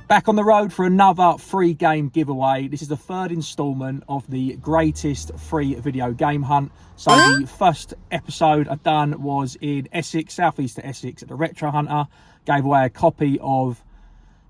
Back on the road for another free game giveaway. This is the third instalment of the greatest free video game hunt. So the first episode I've done was in Essex, southeast of Essex, at the Retro Hunter. Gave away a copy of,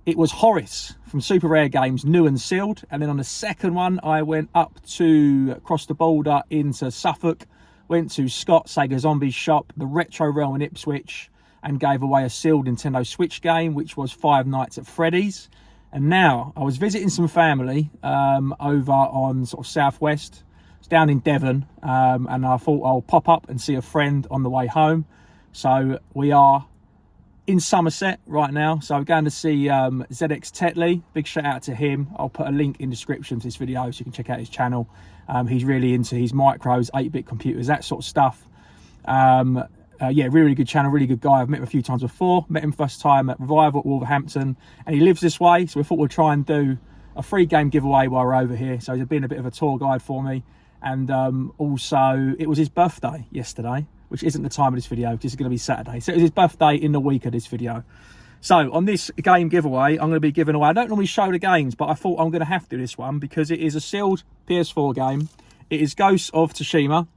it was Horace from Super Rare Games, new and sealed. And then on the second one, I went up to across the border into Suffolk, went to Scott Sega Zombies shop, the Retro Realm in Ipswich, and gave away a sealed Nintendo Switch game, which was Five Nights at Freddy's. And now I was visiting some family over on sort of southwest. It's down in Devon, and I thought I'll pop up and see a friend on the way home. So we are in Somerset right now. So I'm going to see ZX Tetley. Big shout out to him. I'll put a link in the description to this video so you can check out his channel. He's really into his micros, 8-bit computers, that sort of stuff. Yeah, really good channel, really good guy. I've met him a few times before. Met him first time at Revival at Wolverhampton, and he lives this way, so we thought we'd try and do a free game giveaway while we're over here. So he's been a bit of a tour guide for me, and also it was his birthday yesterday, which isn't the time of this video. This is going to be Saturday, so it was his birthday in the week of this video. So on this game giveaway, I'm going to be giving away, I don't normally show the games, but I thought I'm going to have to do this one because it is a sealed PS4 game. It is Ghost of Tsushima.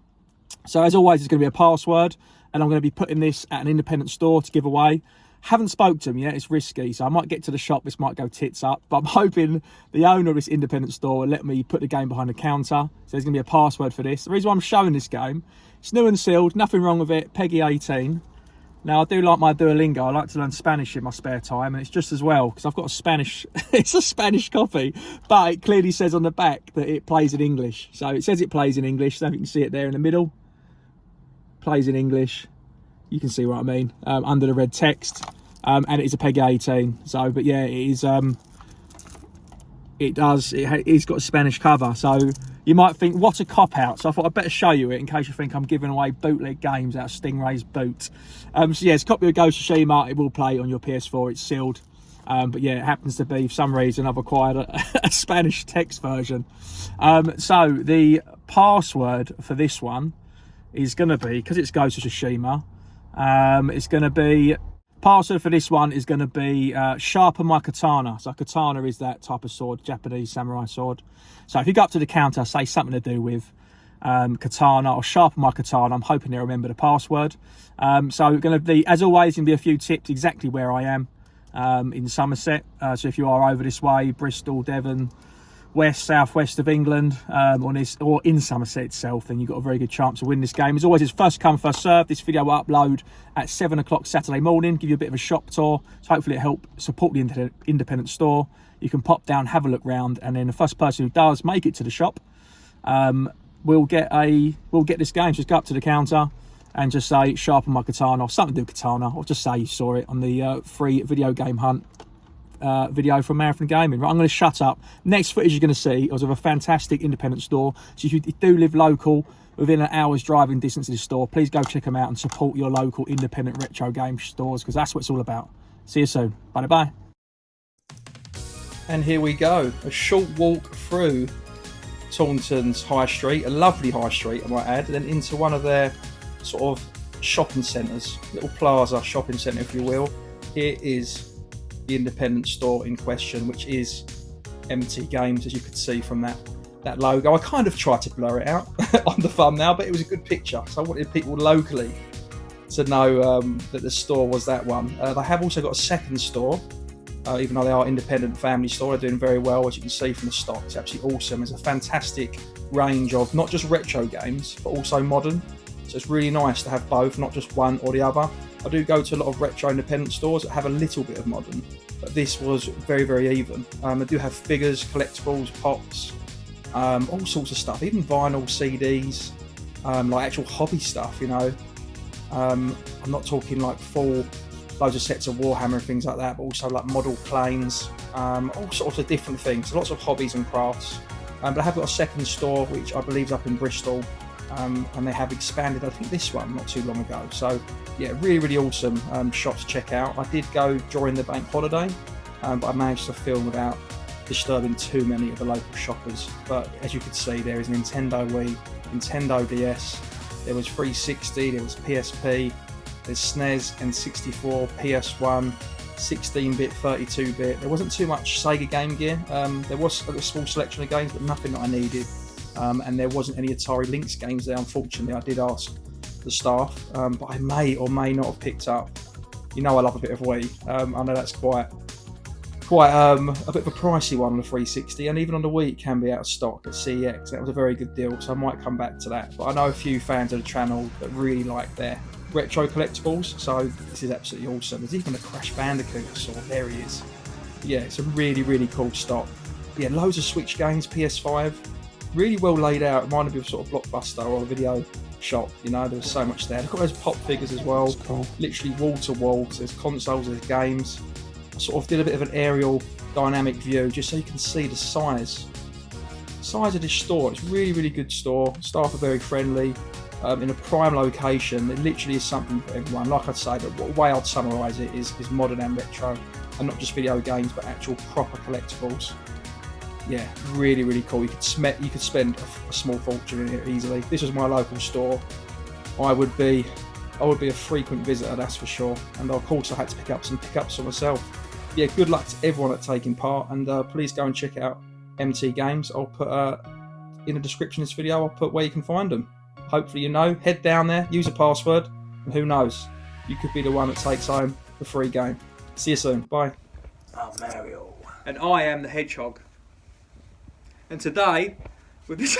So as always, it's going to be a password, and I'm going to be putting this at an independent store to give away. Haven't spoke to them yet, it's risky, so I might get to the shop, this might go tits up, but I'm hoping the owner of this independent store will let me put the game behind the counter. So there's going to be a password for this. The reason why I'm showing this game, it's new and sealed, nothing wrong with it, Peggy 18. Now I do like my Duolingo, I like to learn Spanish in my spare time, and it's just as well, because I've got a Spanish, it's a Spanish copy, but it clearly says on the back that it plays in English. So it says it plays in English, so you can see it there in the middle. Plays in English, you can see what I mean, under the red text, and it is a Peggy 18. So, but yeah, it is, it's got a Spanish cover, so you might think, what a cop-out. So I thought I'd better show you it in case you think I'm giving away bootleg games out of Stingray's boot. So yeah, it's a copy of Ghost of Tsushima. It will play on your PS4, it's sealed. But yeah, it happens to be, for some reason, I've acquired a Spanish text version. So the password for this one is going to be, because it's Ghost of Tsushima, it's going to be, password for this one is going to be sharpen my katana. So katana is that type of sword, Japanese samurai sword. So if you go up to the counter, say something to do with katana or sharpen my katana, I'm hoping they'll remember the password. So going to be, as always, going to be a few tips exactly where I am in Somerset. So if you are over this way, Bristol, Devon, west, southwest of England, on this, or in Somerset itself, then you've got a very good chance to win this game. As always, it's first come, first serve. This video will upload at 7 o'clock Saturday morning, give you a bit of a shop tour, so hopefully it'll help support the independent store. You can pop down, have a look round, and then the first person who does make it to the shop will get this game. So just go up to the counter and just say sharpen my katana, or something to do with katana, or just say you saw it on the free video game hunt video from Marathon Gaming. Right, I'm going to shut up. Next footage you're going to see is of a fantastic independent store. So if you do live local, within an hour's driving distance of the store, please go check them out and support your local independent retro game stores, because that's what it's all about. See you soon. Bye bye. And here we go, a short walk through Taunton's high street, a lovely high street I might add, and then into one of their sort of shopping centres, little plaza shopping centre if you will. Here is the independent store in question, which is MT Games, as you could see from that logo. I kind of tried to blur it out on the thumbnail, but it was a good picture, so I wanted people locally to know that the store was that one. They have also got a second store, even though they are independent family store. They're doing very well, as you can see from the stock. It's absolutely awesome. It's a fantastic range of not just retro games, but also modern. So it's really nice to have both, not just one or the other. I do go to a lot of retro independent stores that have a little bit of modern, but this was very, very even. I do have figures, collectibles, pops, all sorts of stuff, even vinyl, CDs, like actual hobby stuff, you know. I'm not talking like full loads of sets of Warhammer and things like that, but also like model planes, all sorts of different things, lots of hobbies and crafts. But I have got a second store, which I believe is up in Bristol, and they have expanded, I think, this one not too long ago. So yeah, really, really awesome shop to check out. I did go during the bank holiday, but I managed to film without disturbing too many of the local shoppers. But as you can see, there is Nintendo Wii, Nintendo DS, there was 360, there was PSP, there's SNES, N64, PS1, 16-bit, 32-bit. There wasn't too much Sega Game Gear. There was a small selection of games, but nothing that I needed. And there wasn't any Atari Lynx games there, unfortunately. I did ask the staff, but I may or may not have picked up. You know I love a bit of Wii. I know that's quite a bit of a pricey one on the 360, and even on the Wii it can be out of stock at CEX. That was a very good deal, so I might come back to that. But I know a few fans of the channel that really like their retro collectibles, so this is absolutely awesome. There's even a Crash Bandicoot I saw. There he is. Yeah, it's a really, really cool stock. Yeah, loads of Switch games, PS5. Really well laid out. Reminded me of sort of Blockbuster or a video shop. You know, there was so much there. They've got those pop figures as well. Cool. Literally wall to wall. So there's consoles, there's games. I sort of did a bit of an aerial dynamic view just so you can see the size of this store. It's really, really good store. Staff are very friendly. In a prime location. It literally is something for everyone. Like I'd say, the way I'd summarise it is modern and retro, and not just video games, but actual proper collectibles. Yeah, really, really cool. You could spend a small fortune in here easily. This was my local store. I would be a frequent visitor, that's for sure. And of course, I had to pick up some pickups for myself. Yeah, good luck to everyone that's taking part, and please go and check out MT Games. I'll put in the description of this video. I'll put where you can find them. Hopefully, you know. Head down there, use a password, and who knows, you could be the one that takes home the free game. See you soon. Bye. Oh, Mario. And I am the Hedgehog. And today, with this.